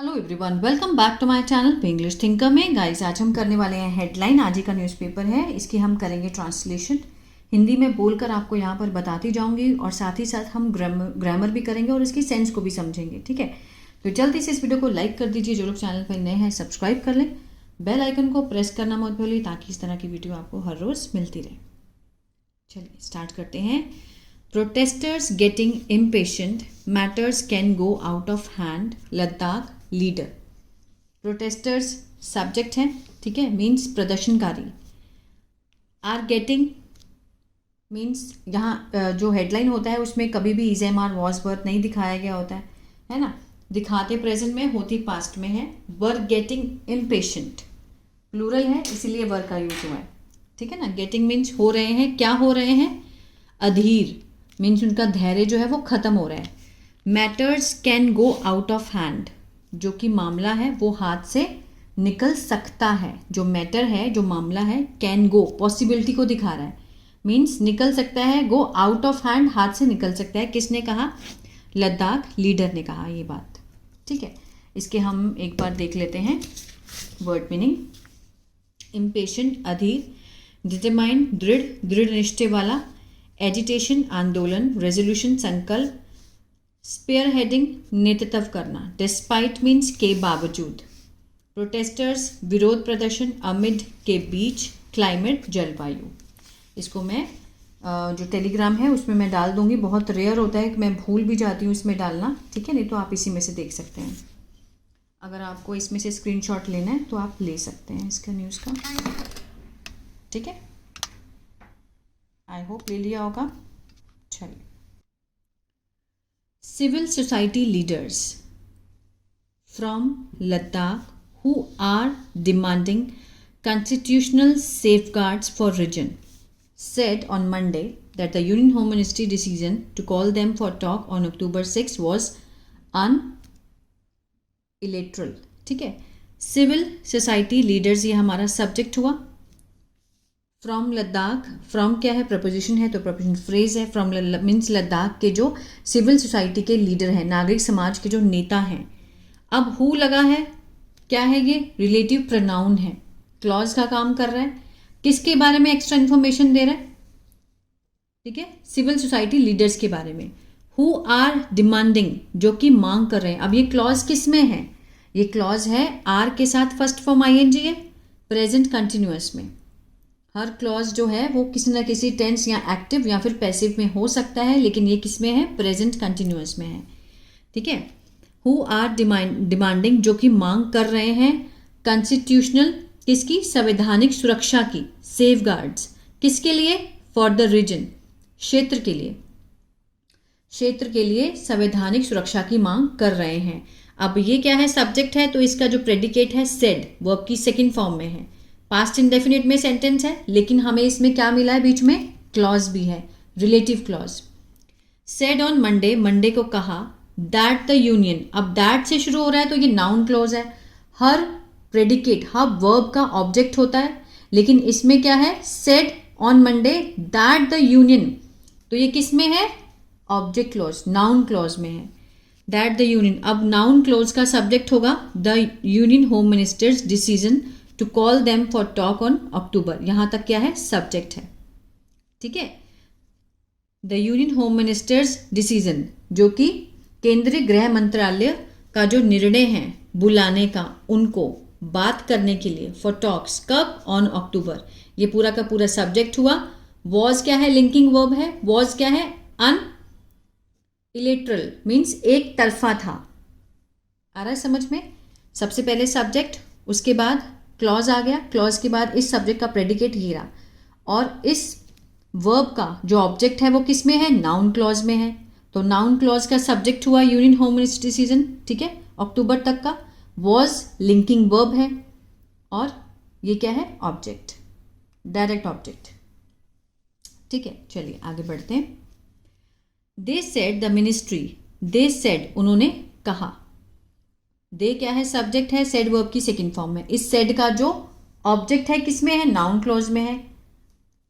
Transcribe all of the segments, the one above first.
Hello everyone, welcome back to my channel English thinker में। Guys, आज हम करने वाले हैं हेडलाइन। आज ही का न्यूज़पेपर है, इसकी हम करेंगे ट्रांसलेशन। हिंदी में बोलकर आपको यहाँ पर बताती जाऊंगी और साथ ही साथ हम ग्रामर भी करेंगे और इसकी सेंस को भी समझेंगे। ठीक है, तो जल्दी से इस वीडियो को लाइक कर दीजिए। जो लोग चैनल पर नए हैं सब्सक्राइब कर लें, बेल आइकन को प्रेस करना मत भूलिए ताकि इस तरह की वीडियो आपको हर रोज़ मिलती रहे। चलिए स्टार्ट करते हैं। Protesters getting impatient, matters can go out of hand, Ladakh leader. Protesters subject हैं, ठीक है, मीन्स प्रदर्शनकारी। आर गेटिंग मीन्स यहाँ जो हेडलाइन होता है उसमें कभी भी is am are was were नहीं दिखाया गया होता है ना। दिखाते प्रेजेंट में, होती पास्ट में है। वर गेटिंग इम्पेशेंट प्लूरल है, इसीलिए वर का यूज हुआ है। ठीक है ना। गेटिंग मीन्स हो रहे हैं, क्या हो रहे हैं। अधीर मीन्स उनका धैर्य जो है वो खत्म हो रहा है। Matters can go out of hand, जो कि मामला है वो हाथ से निकल सकता है। जो मैटर है, जो मामला है, कैन गो पॉसिबिलिटी को दिखा रहा है, मीन्स निकल सकता है। गो आउट ऑफ हैंड, हाथ से निकल सकता है। किसने कहा? लद्दाख लीडर ने कहा ये बात। ठीक है, इसके हम एक बार देख लेते हैं वर्ड मीनिंग। इम्पेशेंट अधीर, डिटरमाइंड दृढ़, दृढ़ निश्चय वाला। एजिटेशन आंदोलन, रेजोल्यूशन संकल्प। स्पेयर हेडिंग नेतृत्व करना। डिस्पाइट मीन्स के बावजूद। प्रोटेस्टर्स विरोध प्रदर्शन, अमिड के बीच। क्लाइमेट जलवायु। इसको मैं जो टेलीग्राम है उसमें मैं डाल दूंगी। बहुत रेयर होता है कि मैं भूल भी जाती हूँ इसमें डालना, ठीक है, नहीं तो आप इसी में से देख सकते हैं। अगर आपको इसमें से स्क्रीनशॉट लेना है तो आप ले सकते हैं इसका, न्यूज़ का। ठीक है, आई होप ले लिया होगा। चलिए, civil society leaders from Ladakh who are demanding constitutional safeguards for region said on Monday that the Union Home Ministry decision to call them for talk on October 6 was unilateral। ठीक है, civil society leaders ये हमारा subject हुआ। From Ladakh, from क्या है? Preposition है, तो preposition phrase है। फ्रॉम मीन्स लद्दाख के जो सिविल सोसाइटी के लीडर हैं, नागरिक समाज के जो नेता हैं। अब हु लगा है, क्या है ये? रिलेटिव प्रोनाउन है, क्लॉज का काम कर रहा है। किसके बारे में एक्स्ट्रा इन्फॉर्मेशन दे रहा है? ठीक है, सिविल सोसाइटी लीडर्स के बारे में। हु आर डिमांडिंग, जो कि मांग कर रहे हैं। अब ये क्लॉज किस में है? ये क्लॉज है आर के साथ फर्स्ट फॉर्म आईएनजी है, प्रेजेंट कंटिन्यूअस में। हर क्लॉज जो है वो किसी न किसी टेंस या एक्टिव या फिर पैसिव में हो सकता है, लेकिन ये किस में है? प्रेजेंट कंटिन्यूअस में है। ठीक है, हु आर डिमांडिंग, जो कि मांग कर रहे हैं। कॉन्स्टिट्यूशनल, किसकी? संवैधानिक सुरक्षा की। सेफगार्ड्स, किसके लिए? फॉर द रीजन, क्षेत्र के लिए। क्षेत्र के लिए संवैधानिक सुरक्षा की मांग कर रहे हैं। अब ये क्या है? सब्जेक्ट है, तो इसका जो प्रेडिकेट है सेड, वर्ब की सेकेंड फॉर्म में है। पास्ट इंडेफिनिट में सेंटेंस है, लेकिन हमें इसमें क्या मिला है? बीच में क्लॉज भी है, relative clause. Said on Monday, Monday को कहा। दैट द यूनियन, अब दैट से शुरू हो रहा है तो ये नाउन क्लॉज है। हर प्रेडिकेट, हर वर्ब का ऑब्जेक्ट होता है, लेकिन इसमें क्या है? Said on Monday that the union, तो ये किस में है? ऑब्जेक्ट क्लॉज, नाउन क्लॉज में है। दैट द यूनियन, अब नाउन क्लॉज का सब्जेक्ट होगा the union home minister's decision to call them for talk on October. यहां तक क्या है? सब्जेक्ट है। ठीक है, the union home minister's decision, जो कि केंद्रीय गृह मंत्रालय का जो निर्णय है बुलाने का उनको बात करने के लिए, फॉर टॉक्स, कब? On October. ये पूरा का पूरा सब्जेक्ट हुआ। वॉज क्या है? लिंकिंग वर्ब है। वॉज क्या है? अनइलेटरल मीन्स एक तरफा था। आ रहा है समझ में? सबसे पहले सब्जेक्ट, उसके बाद क्लॉज आ गया। क्लॉज के बाद इस सब्जेक्ट का प्रेडिकेट ही रहा, और इस वर्ब का जो ऑब्जेक्ट है वो किस में है? नाउन क्लॉज में है। तो नाउन क्लॉज का सब्जेक्ट हुआ यूनियन होम मिनिस्ट्री डिसीजन, ठीक है, अक्टूबर तक का। वॉज लिंकिंग वर्ब है, और ये क्या है? Object, direct object. ठीक है, चलिए आगे बढ़ते हैं। They said the ministry, they said उन्होंने कहा। दे क्या है? सब्जेक्ट है, सेड वर्ब की सेकंड फॉर्म में। इस सेड का जो ऑब्जेक्ट है किस में है? नाउन क्लॉज में है।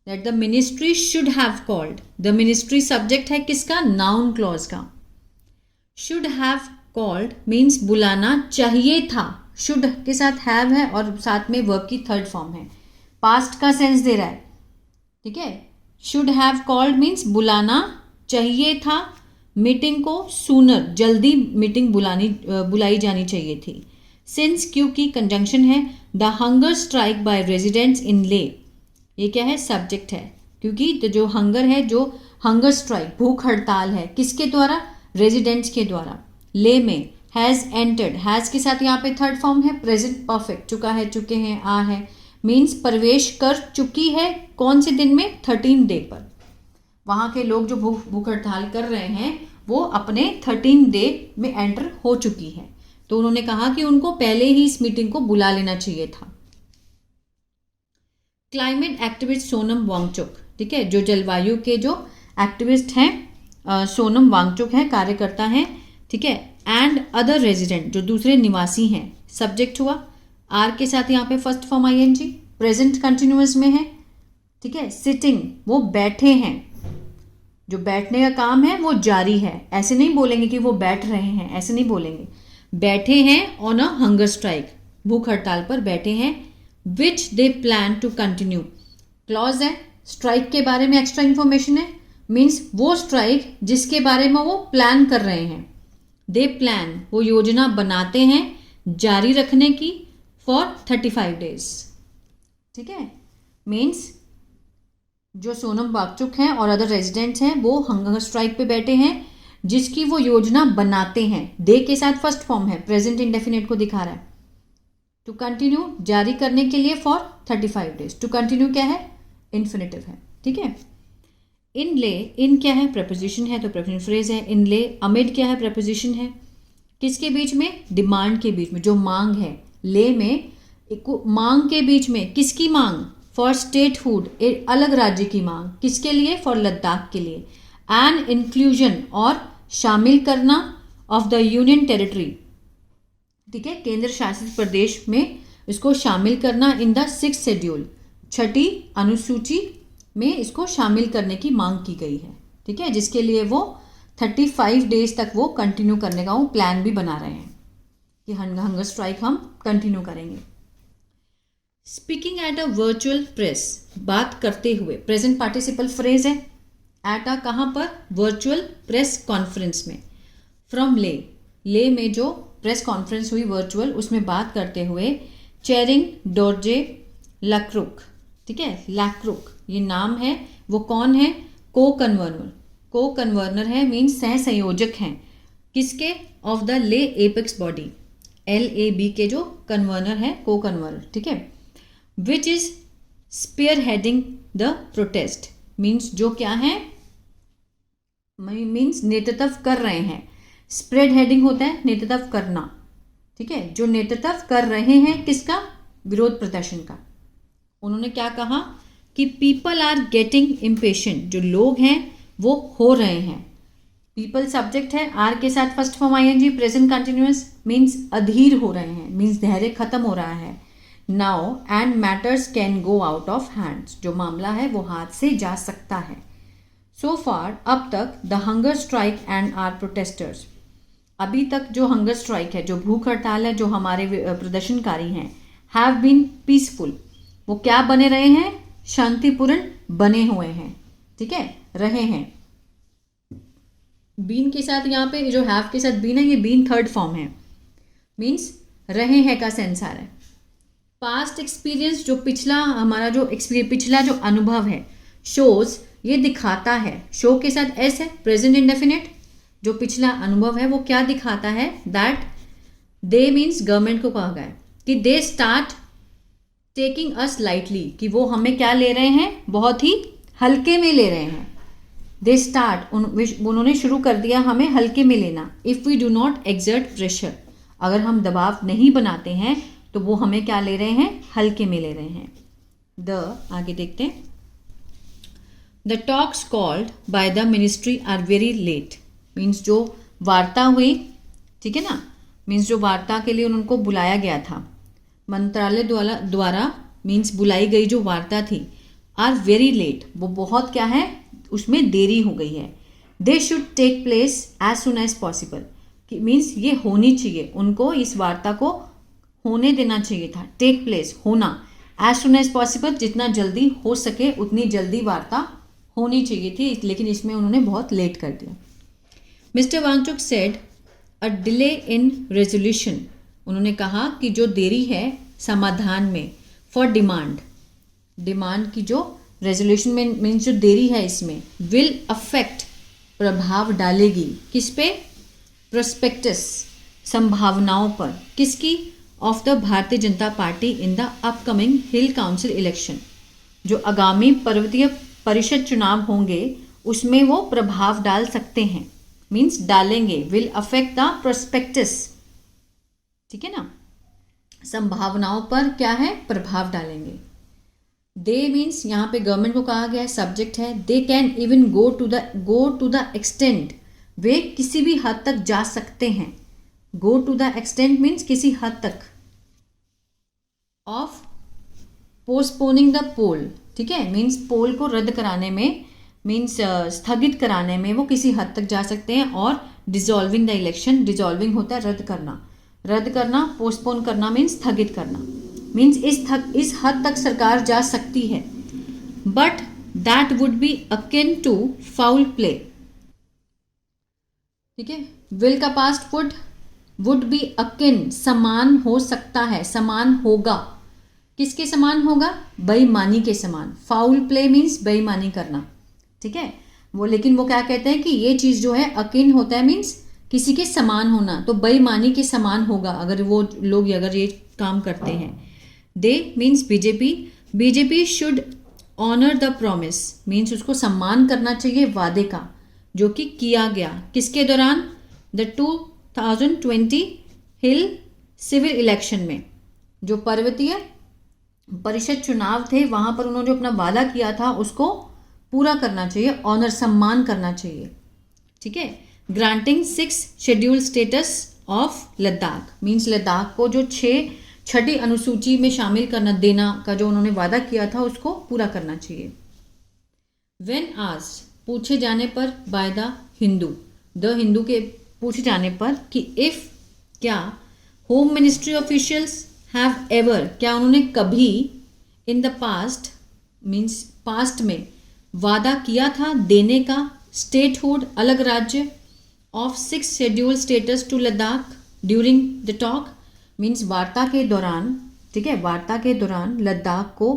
That the ministry should have called, the ministry subject है किसका? नाउन क्लॉज का। शुड हैव कॉल्ड मीन्स बुलाना चाहिए था, शुड के साथ हैव है और साथ में वर्ब की थर्ड फॉर्म है, पास्ट का सेंस दे रहा है, ठीक है। शुड हैव कॉल्ड मीन्स बुलाना चाहिए था मीटिंग को, सूनर जल्दी मीटिंग बुलाई जानी चाहिए थी। सिंस क्योंकि कंजंक्शन है, the hunger strike by residents in Leh, ये क्या है, सब्जेक्ट है, क्योंकि तो जो हंगर है, जो हंगर स्ट्राइक भूख हड़ताल है, किसके द्वारा, रेजिडेंट्स के द्वारा। ले में हैज़ एंटर्ड, हैज़ के साथ यहाँ पे थर्ड फॉर्म है प्रेजेंट परफेक्ट, चुका है, चुके हैं, आ है, मीन्स प्रवेश कर चुकी है, कौन से दिन में, 13 डे पर। वहाँ के लोग जो भूख हड़ताल कर रहे हैं वो अपने 13 डे में एंटर हो चुकी है, तो उन्होंने कहा कि उनको पहले ही इस मीटिंग को बुला लेना चाहिए था। क्लाइमेट एक्टिविस्ट सोनम वांगचुक, ठीक है, जो जलवायु के जो एक्टिविस्ट हैं सोनम वांगचुक हैं, कार्यकर्ता हैं, ठीक है, एंड अदर रेजिडेंट, जो दूसरे निवासी हैं, सब्जेक्ट हुआ, आर के साथ यहाँ पे first form ING, present continuous में है, ठीक है। सिटिंग वो बैठे हैं, जो बैठने का काम है वो जारी है, ऐसे नहीं बोलेंगे कि वो बैठ रहे हैं, ऐसे नहीं बोलेंगे, बैठे हैं ऑन अ हंगर स्ट्राइक, भूख हड़ताल पर बैठे हैं, which they plan to continue, clause है, स्ट्राइक के बारे में एक्स्ट्रा इंफॉर्मेशन है, मीन्स वो स्ट्राइक जिसके बारे में वो प्लान कर रहे हैं, दे प्लान वो योजना बनाते हैं जारी रखने की फॉर 35 डेज, ठीक है। मीन्स जो सोनम वांगचुक हैं और अदर रेजिडेंट्स हैं वो हंगर स्ट्राइक पे बैठे हैं जिसकी वो योजना बनाते हैं, दे के साथ फर्स्ट फॉर्म है, प्रेजेंट इंडेफिनिट को दिखा रहा है, टू कंटिन्यू जारी करने के लिए फॉर 35 डेज, टू कंटिन्यू क्या है, इन्फिनेटिव है, ठीक है। इन ले, इन क्या है, प्रपोजिशन है तो प्रेपोजिशन फ्रेज है, इन ले, अमिड क्या है, प्रपोजिशन है, किसके बीच में, डिमांड के बीच में, जो मांग है, ले में मांग के बीच में, किसकी मांग, फॉर स्टेटहुड, एक अलग राज्य की मांग, किसके लिए, फॉर लद्दाख के लिए, एंड इंक्लूजन और शामिल करना, ऑफ द यूनियन टेरिटरी, ठीक है, केंद्र शासित प्रदेश में इसको शामिल करना, इन द 6th शेड्यूल, 6ठी अनुसूची में इसको शामिल करने की मांग की गई है, ठीक है, जिसके लिए वो 35 डेज तक वो कंटिन्यू करने का वो प्लान भी बना रहे हैं कि हंगर स्ट्राइक हम कंटिन्यू करेंगे। Speaking at a virtual press, बात करते हुए, प्रेजेंट पार्टिसिपल फ्रेज है, एट अ कहाँ पर, वर्चुअल प्रेस कॉन्फ्रेंस में, फ्रॉम ले, ले में जो प्रेस कॉन्फ्रेंस हुई वर्चुअल उसमें बात करते हुए, चेरिंग डोरजे लक्रुक, ठीक है, लैक्रुक ये नाम है, वो कौन है, को कन्वर्नर है, मीन्स सह संयोजक हैं, किसके, of the Leh apex body, LAB के जो कन्वर्नर है, को कन्वर्नर, ठीक है, which is spearheading the protest, means जो क्या है, मीन्स नेतृत्व कर रहे हैं, स्प्रेड हेडिंग होता है नेतृत्व करना, ठीक है, जो नेतृत्व कर रहे हैं किसका, विरोध प्रदर्शन का। उन्होंने क्या कहा कि पीपल आर गेटिंग इम्पेशेंट, जो लोग हैं वो हो रहे हैं, पीपल सब्जेक्ट है, आर के साथ first form ING, present continuous, means अधीर हो रहे हैं, मीन्स धैर्य खत्म हो रहा है। Now and matters can go out of hands, जो मामला है वो हाथ से जा सकता है। सो फार, अब तक, the hunger strike and are protesters, अभी तक जो हंगर स्ट्राइक है, जो भूख हड़ताल है, जो हमारे प्रदर्शनकारी हैं, हैव बीन पीसफुल, वो क्या बने रहे हैं, शांतिपूर्ण बने हुए हैं, ठीक है, रहे हैं। बीन के साथ यहाँ पे जो हैव के साथ बीन है, ये बीन थर्ड फॉर्म है, मीन्स रहे हैं का सेंस आ रहा है। पास्ट एक्सपीरियंस, जो पिछला हमारा जो पिछला जो अनुभव है, शोज ये दिखाता है, शो के साथ एस है, प्रेजेंट इंडेफिनिट, जो पिछला अनुभव है वो क्या दिखाता है, दैट दे मीन्स गवर्नमेंट को कहा गया है कि they start taking us lightly, कि वो हमें क्या ले रहे हैं, बहुत ही हल्के में ले रहे हैं। दे स्टार्ट, उन्होंने शुरू कर दिया हमें हल्के में लेना। If we do not exert pressure, अगर हम दबाव नहीं बनाते हैं तो वो हमें क्या ले रहे हैं, हल्के में ले रहे हैं। आगे देखते हैं, the talks called by the ministry are very late, means जो वार्ता हुई, ठीक है ना, मीन्स जो वार्ता के लिए उनको बुलाया गया था मंत्रालय द्वारा, मीन्स बुलाई गई जो वार्ता थी, आर वेरी लेट, वो बहुत क्या है, उसमें देरी हो गई है। They should take place as soon as possible, means ये होनी चाहिए, उनको इस वार्ता को होने देना चाहिए था, टेक प्लेस, होना, एज सुन एज पॉसिबल, जितना जल्दी हो सके उतनी जल्दी वार्ता होनी चाहिए थी, लेकिन इसमें उन्होंने बहुत लेट कर दिया। Mister Wangchuk said a delay in resolution, उन्होंने कहा कि जो देरी है समाधान में, फॉर डिमांड की जो रेजोल्यूशन में मीन्स जो देरी है इसमें, विल अफेक्ट, प्रभाव डालेगी, किस पे, प्रोस्पेक्टस, संभावनाओं पर, किसकी, of the Bharatiya Janata party in the upcoming hill council election, जो आगामी पर्वतीय परिषद चुनाव होंगे उसमें वो प्रभाव डाल सकते हैं, मीन्स डालेंगे, विल अफेक्ट द प्रोस्पेक्टस, ठीक है ना, संभावनाओं पर क्या है, प्रभाव डालेंगे। दे मीन्स यहाँ पे गवर्नमेंट को कहा गया है, सब्जेक्ट है, they can even go to the extent, वे किसी भी हद तक जा सकते हैं, go to the extent means किसी हद तक, ऑफ पोस्टपोनिंग द पोल, ठीक है, मीन्स पोल को रद्द कराने में, मीन्स स्थगित कराने में वो किसी हद तक जा सकते हैं, और डिसॉल्विंग द इलेक्शन, डिसॉल्विंग होता है रद्द करना, पोस्टपोन करना मीन्स स्थगित करना, मीन्स इस हद तक सरकार जा सकती है, but that would be akin to foul play, ठीक है, विल का पास्ट वुड बी अकिन, समान हो सकता है, समान होगा, किसके समान होगा, बेईमानी के समान, फाउल प्ले मीन्स बेईमानी करना, ठीक है, वो लेकिन वो क्या कहते हैं कि ये चीज़ जो है अकिन होता है मीन्स किसी के समान होना, तो बेईमानी के समान होगा अगर वो लोग अगर ये काम करते हैं। They means BJP should honour the promise, means उसको सम्मान करना चाहिए वादे का जो कि किया गया, किसके दौरान, द 2020 हिल सिविल इलेक्शन में, जो पर्वतीय परिषद चुनाव थे वहां पर उन्होंने जो अपना वादा किया था उसको पूरा करना चाहिए, ऑनर, सम्मान करना चाहिए, ठीक है। Granting 6 schedule status of Ladakh, means Ladakh को जो 6ठी अनुसूची में शामिल करना देना का जो उन्होंने वादा किया था उसको पूरा करना चाहिए। व्हेन आस्क्ड, पूछे जाने पर, बाय द हिंदू के पूछे जाने पर कि इफ, क्या, home ministry officials have ever, क्या उन्होंने कभी, in the past means past में, वादा किया था देने का, स्टेटहुड, अलग राज्य, of 6 schedule status to Ladakh during the talk, means वार्ता के दौरान, ठीक है, वार्ता के दौरान लद्दाख को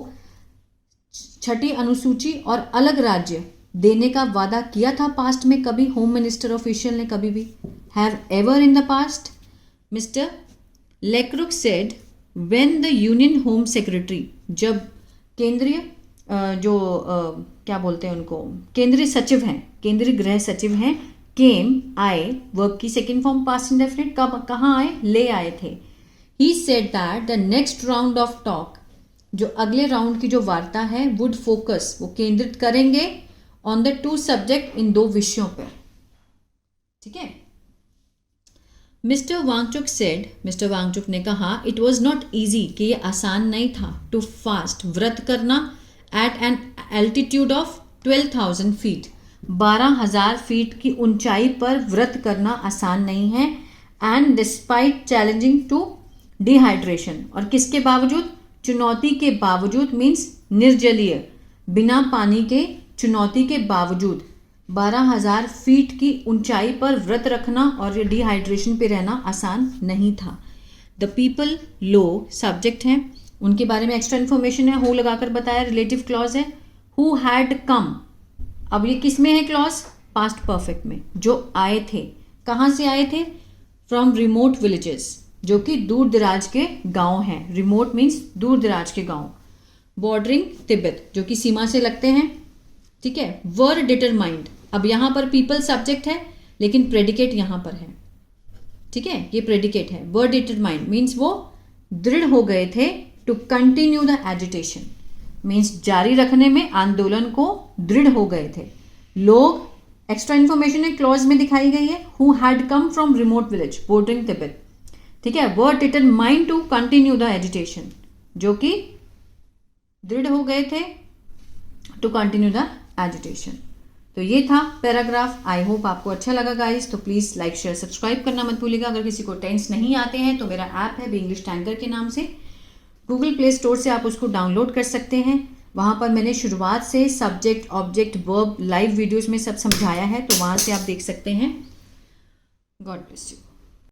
6ठी अनुसूची और अलग राज्य देने का वादा किया था पास्ट में कभी, होम मिनिस्टर ऑफिशियल ने कभी भी, have ever in the past. Mister Lecrook said when the union home secretary, जब केंद्रीय क्या बोलते हैं उनको, केंद्रीय सचिव हैं, केंद्रीय गृह सचिव हैं, केम, आए, वर्ब की सेकेंड फॉर्म पास्ट इंडेफिनिट, कब कहाँ आए, ले आए थे। He said that the next round of talk, जो अगले राउंड की जो वार्ता है, वुड फोकस, वो केंद्रित करेंगे, ऑन द 2 सब्जेक्ट, इन 2 विषयों पर, ठीक है। मिस्टर वांगचुक ने कहा, इट वॉज नॉट ईजी, कि ये आसान नहीं था, टू फास्ट, व्रत करना, at an altitude of 12,000 feet, 12,000 feet की ऊंचाई पर व्रत करना आसान नहीं है, and despite challenging to dehydration, और किसके बावजूद, चुनौती के बावजूद, मीन्स निर्जलीय, बिना पानी के, चुनौती के बावजूद 12,000 फीट की ऊंचाई पर व्रत रखना और डिहाइड्रेशन पे रहना आसान नहीं था। द पीपल, लोग, सब्जेक्ट हैं, उनके बारे में एक्स्ट्रा इन्फॉर्मेशन है, हु लगाकर बताया, रिलेटिव क्लॉज है, हु हैड कम, अब ये किस में है क्लॉज, पास्ट परफेक्ट में, जो आए थे, कहाँ से आए थे, फ्रॉम रिमोट विलेजेस, जो कि दूर दराज के गांव हैं, रिमोट मीन्स दूर दराज के गांव, बॉर्डरिंग तिब्बत, जो कि सीमा से लगते हैं, ठीक है। वर डिटरमाइंड, अब यहाँ पर पीपल सब्जेक्ट है लेकिन प्रेडिकेट यहाँ पर है, ठीक है, ये प्रेडिकेट है। वर डिटरमाइंड मीन्स वो दृढ़ हो गए थे, to continue the agitation means जारी रखने में, आंदोलन को दृढ़ हो गए थे। लोग, एक्स्ट्रा इन्फॉर्मेशन है क्लॉज में दिखाई गई है, who had come from remote village bordering Tibet, ठीक है। Were determined to continue the agitation, जो कि दृढ़ हो गए थे, टू कंटिन्यू द एजिटेशन। तो ये था पैराग्राफ। आई होप आपको अच्छा लगा गाइस। तो प्लीज़ लाइक शेयर सब्सक्राइब करना मत भूलिएगा। अगर किसी को टेंस नहीं आते हैं तो मेरा ऐप है इंग्लिश टैंकर के नाम से, गूगल प्ले स्टोर से आप उसको डाउनलोड कर सकते हैं। वहाँ पर मैंने शुरुआत से subject, object, verb live videos में सब समझाया है, तो वहाँ से आप देख सकते हैं। God bless you.